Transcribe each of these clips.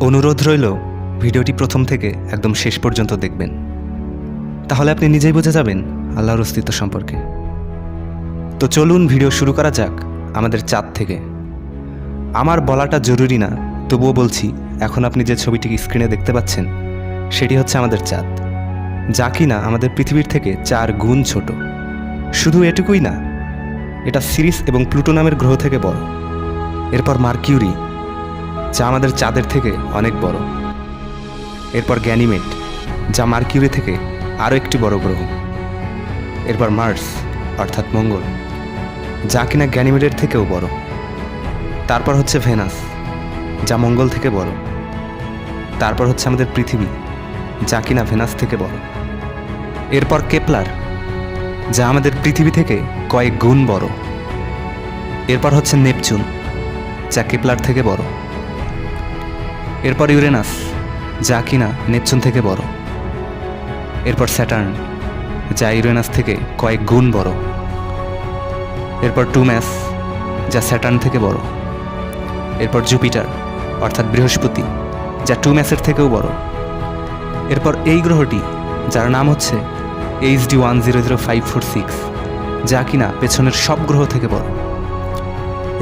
অনুরোধ রইল ভিডিওটি প্রথম থেকে একদম শেষ পর্যন্ত দেখবেন, তাহলে আপনি নিজেই বুঝে যাবেন আল্লাহর অস্তিত্ব সম্পর্কে। তো চলুন ভিডিও শুরু করা যাক আমাদের চাঁদ থেকে। আমার বলাটা জরুরি না, তবুও বলছি, এখন আপনি যে ছবিটি স্ক্রিনে দেখতে পাচ্ছেন সেটি হচ্ছে আমাদের চাঁদ, যা কিনা আমাদের পৃথিবীর থেকে 4 গুণ ছোট। শুধু এটুকুই না, এটা সিরিস এবং প্লুটো নামের গ্রহ থেকে বড়। এরপর মার্কিউরি, যা আমাদের চাঁদের থেকে অনেক বড়। এরপর গ্যানিমেড, যা মার্কিউরি থেকে আরও একটি বড় গ্রহ। এরপর মার্স অর্থাৎ মঙ্গল, যা কিনা গ্যানিমেডের থেকেও বড়। তারপর হচ্ছে ভেনাস, যা মঙ্গল থেকে বড়। তারপর হচ্ছে আমাদের পৃথিবী, যা কিনা ভেনাস থেকে বড়। এরপর কেপলার, যা আমাদের পৃথিবী থেকে কয়েক গুণ বড়। এরপর হচ্ছে নেপচুন, যা কেপলার থেকে বড়। এরপর ইউরেনাস, যা কিনা নেপচুন থেকে বড়। এরপর স্যাটার্ন, যা ইউরেনাস থেকে কয়েক গুণ বড়। এরপর টুম্যাস, যা স্যাটার্ন থেকে বড়। এরপর জুপিটার অর্থাৎ বৃহস্পতি, যা টুম্যাসের থেকেও বড়। এরপর এই গ্রহটি, যার নাম হচ্ছে HD 100546, যা কিনা পেছনের সব গ্রহ থেকে বড়।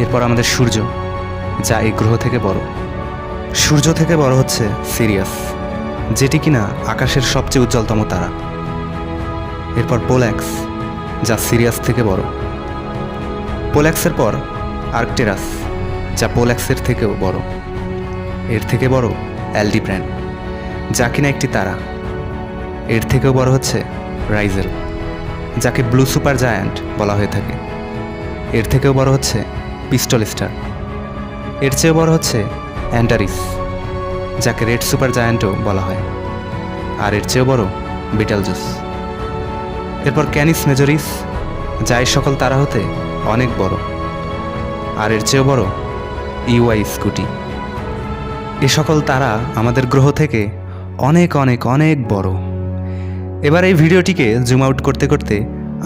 এরপর আমাদের সূর্য, যা এই গ্রহ থেকে বড়। সূর্য থেকে বড় হচ্ছে সিরিয়াস, যেটি কিনা আকাশের সবচেয়ে উজ্জ্বলতম তারা। এরপর পোল্যাক্স, যা সিরিয়াস থেকে বড়। পোল্যাক্সের পর আর্কটেরাস, যা পোল্যাক্সের থেকেও বড়। এর থেকে বড় অ্যালডিব্র্যান্ড, যা কিনা একটি তারা। এর থেকেও বড় হচ্ছে রাইজেল, যাকে ব্লু সুপার জায়ান্ট বলা হয়ে থাকে। এর থেকেও বড় হচ্ছে পিস্টল স্টার। এর চেয়েও বড় হচ্ছে অ্যান্টারিস, যাকে রেড সুপার জায়ান্টও বলা হয়। আর এর চেয়েও বড় বিটেলজুস। এরপর ক্যানিস মেজরিস, যা এই সকল তারা হতে অনেক বড়। আর এর চেয়েও বড় ইউআই স্কুটি। এ সকল তারা আমাদের গ্রহ থেকে অনেক অনেক অনেক বড়। এবার এই ভিডিওটিকে জুম আউট করতে করতে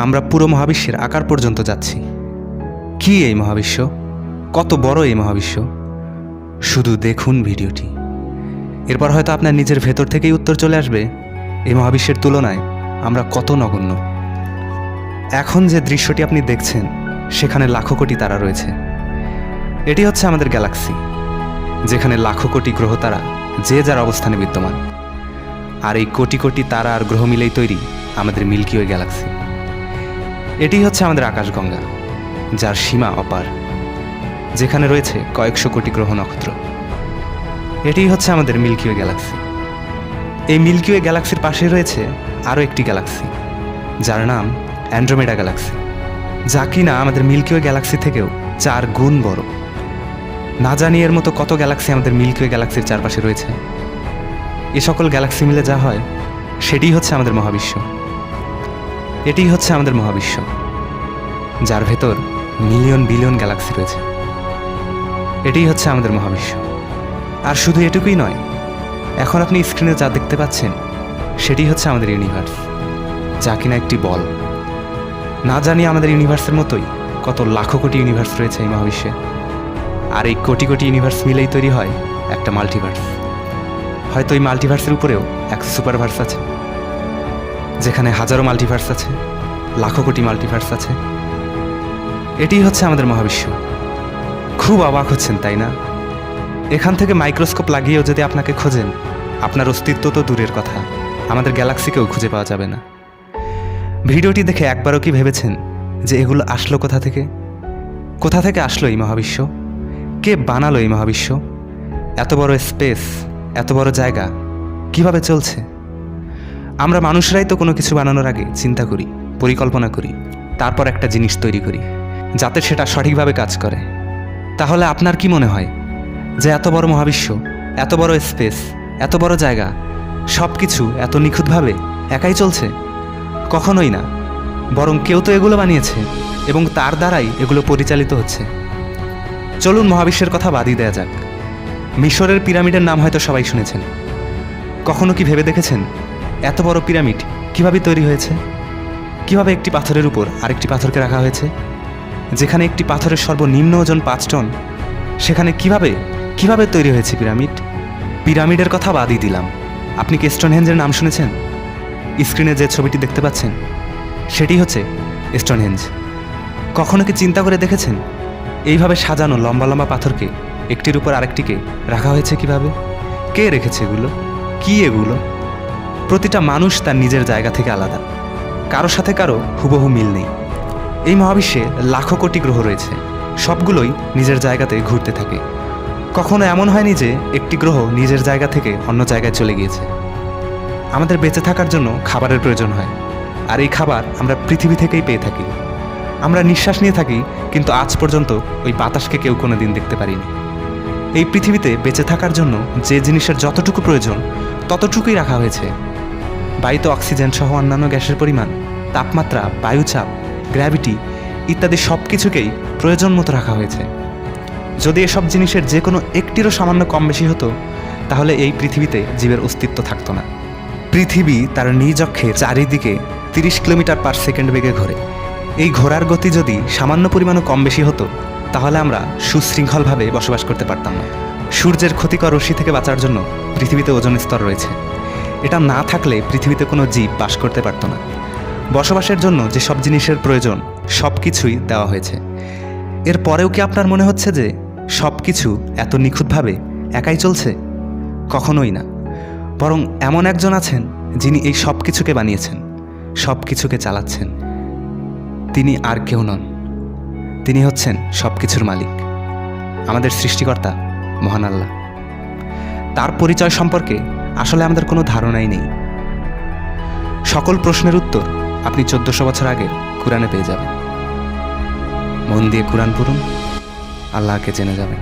আমরা পুরো মহাবিশ্বের আকার পর্যন্ত যাচ্ছি। কি এই মহাবিশ্ব? কত বড় এই মহাবিশ্ব? শুধু দেখুন ভিডিওটি। এরপর হয়তো আপনার নিজের ভেতর থেকেই উত্তর চলে আসবে, এই মহাবিশ্বের তুলনায় আমরা কত নগণ্য। এখন যে দৃশ্যটি আপনি দেখছেন, সেখানে লাখো কোটি তারা রয়েছে। এটি হচ্ছে আমাদের গ্যালাক্সি, যেখানে লাখো কোটি গ্রহ তারা যে যার অবস্থানে বিদ্যমান। আর এই কোটি কোটি তারা আর গ্রহ মিলেই তৈরি আমাদের মিল্কি ওয়ে গ্যালাক্সি। এটি হচ্ছে আমাদের আকাশগঙ্গা, যার সীমা অপার, যেখানে রয়েছে কয়েকশো কোটি গ্রহ নক্ষত্র। এটিই হচ্ছে আমাদের মিল্কি ওয়ে গ্যালাক্সি। এই মিল্কি ওয়ে গ্যালাক্সির পাশে রয়েছে আরও একটি গ্যালাক্সি, যার নাম অ্যান্ড্রোমেডা গ্যালাক্সি, যা কিনা আমাদের মিল্কি ওয়ে গ্যালাক্সি থেকেও 4 গুণ বড়। না জানি এর মতো কত গ্যালাক্সি আমাদের মিল্কি ওয়ে গ্যালাক্সির চারপাশে রয়েছে। এ সকল গ্যালাক্সি মিলে যা হয়, সেটিই হচ্ছে আমাদের মহাবিশ্ব। এটিই হচ্ছে আমাদের মহাবিশ্ব, যার ভেতর মিলিয়ন বিলিয়ন গ্যালাক্সি রয়েছে। এটিই হচ্ছে আমাদের মহাবিশ্ব। আর শুধু এটুকুই নয়, এখন আপনি স্ক্রিনে যা দেখতে পাচ্ছেন সেটি হচ্ছে আমাদের ইউনিভার্স, যা কিনা একটি বল। না জানি আমাদের ইউনিভার্সের মতোই কত লাখো কোটি ইউনিভার্স রয়েছে এই মহাবিশ্বে। আর এই কোটি কোটি ইউনিভার্স মিলেই তৈরি হয় একটা মাল্টিভার্স। হয়তো এই মাল্টিভার্সের উপরেও এক সুপারভার্স আছে, যেখানে হাজারো মাল্টিভার্স আছে, লাখো কোটি মাল্টিভার্স আছে। এটিই হচ্ছে আমাদের মহাবিশ্ব। খুব অবাক হচ্ছেন, তাই না? এখান থেকে মাইক্রোস্কোপ লাগিয়েও যদি আপনাকে খোঁজেন, আপনার অস্তিত্ব তো দূরের কথা, আমাদের গ্যালাক্সিকেও খুঁজে পাওয়া যাবে না। ভিডিওটি দেখে একবারও কি ভেবেছেন যে এগুলো আসলো কোথা থেকে? কোথা থেকে আসলো এই মহাবিশ্ব? কে বানালো এই মহাবিশ্ব? এত বড় স্পেস, এত বড় জায়গা কিভাবে চলছে? আমরা মানুষরাই তো কোনো কিছু বানানোর আগে চিন্তা করি, পরিকল্পনা করি, তারপর একটা জিনিস তৈরি করি যাতে সেটা সঠিকভাবে কাজ করে। তাহলে আপনার কি মনে হয় যে এত বড় মহাবিশ্ব, এত বড় স্পেস, এত বড় জায়গা, সব কিছু এত নিখুঁতভাবে একাই চলছে? কখনোই না। বরং কেউ তো এগুলো বানিয়েছে এবং তার দ্বারাই এগুলো পরিচালিত হচ্ছে। চলুন মহাবিশ্বের কথা বাদই দেয়া যাক। মিশরের পিরামিডের নাম হয়তো সবাই শুনেছেন। কখনো কি ভেবে দেখেছেন এত বড় পিরামিড কিভাবে তৈরি হয়েছে? কিভাবে একটি পাথরের উপর আরেকটি পাথরকে রাখা হয়েছে? যেখানে একটি পাথরের সর্বনিম্ন ওজন 5 টন, সেখানে কিভাবে তৈরি হয়েছে পিরামিড? পিরামিডের কথা বাদই দিলাম, আপনি কি স্টোনহেঞ্জের নাম শুনেছেন? স্ক্রিনে যে ছবিটি দেখতে পাচ্ছেন সেটি হচ্ছে স্টোনহেঞ্জ। কখনো কি চিন্তা করে দেখেছেন এইভাবে সাজানো লম্বা লম্বা পাথরকে একটির উপর আরেকটিকে রাখা হয়েছে কিভাবে? কে রেখেছে এগুলো? কি এগুলো? প্রতিটা মানুষ তার নিজের জায়গা থেকে আলাদা, কারো সাথে কারো হুবহু মিল নেই। এই মহাবিশ্বে লাখো কোটি গ্রহ রয়েছে, সবগুলোই নিজের জায়গাতে ঘুরতে থাকে। কখনো এমন হয়নি যে একটি গ্রহ নিজের জায়গা থেকে অন্য জায়গায় চলে গিয়েছে। আমাদের বেঁচে থাকার জন্য খাবারের প্রয়োজন হয়, আর এই খাবার আমরা পৃথিবী থেকেই পেয়ে থাকি। আমরা নিঃশ্বাস নিয়ে থাকি, কিন্তু আজ পর্যন্ত ওই বাতাসকে কেউ কোনো দিন দেখতে পারিনি। এই পৃথিবীতে বেঁচে থাকার জন্য যে জিনিসের যতটুকু প্রয়োজন ততটুকুই রাখা হয়েছে। বায়ুতে অক্সিজেন সহ অন্যান্য গ্যাসের পরিমাণ, তাপমাত্রা, বায়ুচাপ, গ্র্যাভিটি ইত্যাদি সব কিছুকেই প্রয়োজন মতো রাখা হয়েছে। যদি এসব জিনিসের যে কোনো একটিরও সামান্য কম বেশি হতো, তাহলে এই পৃথিবীতে জীবের অস্তিত্ব থাকতো না। পৃথিবী তার নিজ অক্ষে চারিদিকে 30 কিলোমিটার পার সেকেন্ড বেগে ঘোরে। এই ঘোরার গতি যদি সামান্য পরিমাণও কম বেশি হতো, তাহলে আমরা সুশৃঙ্খলভাবে বসবাস করতে পারতাম না। সূর্যের ক্ষতিকর রশ্মি থেকে বাঁচার জন্য পৃথিবীতে ওজোন স্তর রয়েছে। এটা না থাকলে পৃথিবীতে কোনো জীব বাস করতে পারতো না। বসবাসের জন্য যে সব জিনিসের প্রয়োজন সব কিছুই দেওয়া হয়েছে। এর পরেও কি আপনার মনে হচ্ছে যে সব কিছু এত নিখুঁতভাবে একাই চলছে? কখনোই না। বরং এমন একজন আছেন যিনি এই সব কিছুকে বানিয়েছেন, সব কিছুকে চালাচ্ছেন। তিনি আর কেউ নন, তিনি হচ্ছেন সব কিছুর মালিক, আমাদের সৃষ্টিকর্তা মহান আল্লাহ। তার পরিচয় সম্পর্কে আসলে আমাদের কোনো ধারণাই নেই। সকল প্রশ্নের উত্তর আপনি 1400 বছর আগে কুরআনে পেয়ে যাবেন। মন দিয়ে কুরআন পড়ুন, আল্লাহকে জেনে যাবেন।